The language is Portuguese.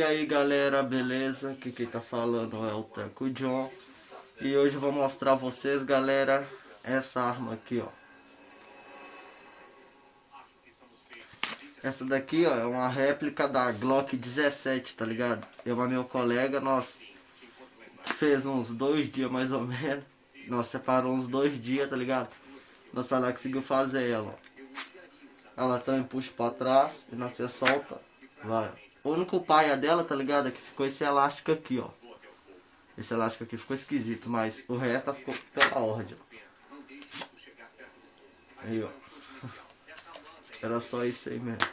aí galera, beleza? Aqui quem tá falando é o Teco John. E hoje eu vou mostrar a vocês, galera, essa arma aqui, ó. Essa daqui, ó, é uma réplica da Glock 17, tá ligado? Eu e meu colega, nós fez uns 2 dias mais ou menos. Nós separou uns 2 dias, tá ligado? Nós lá conseguiu fazer ela, ó. Ela também puxa pra trás e nós você solta, vai. O único paia dela, tá ligado? É que ficou esse elástico aqui, ó. Esse elástico aqui ficou esquisito, mas o resto ficou pela ordem. Aí, ó. Era só isso aí mesmo.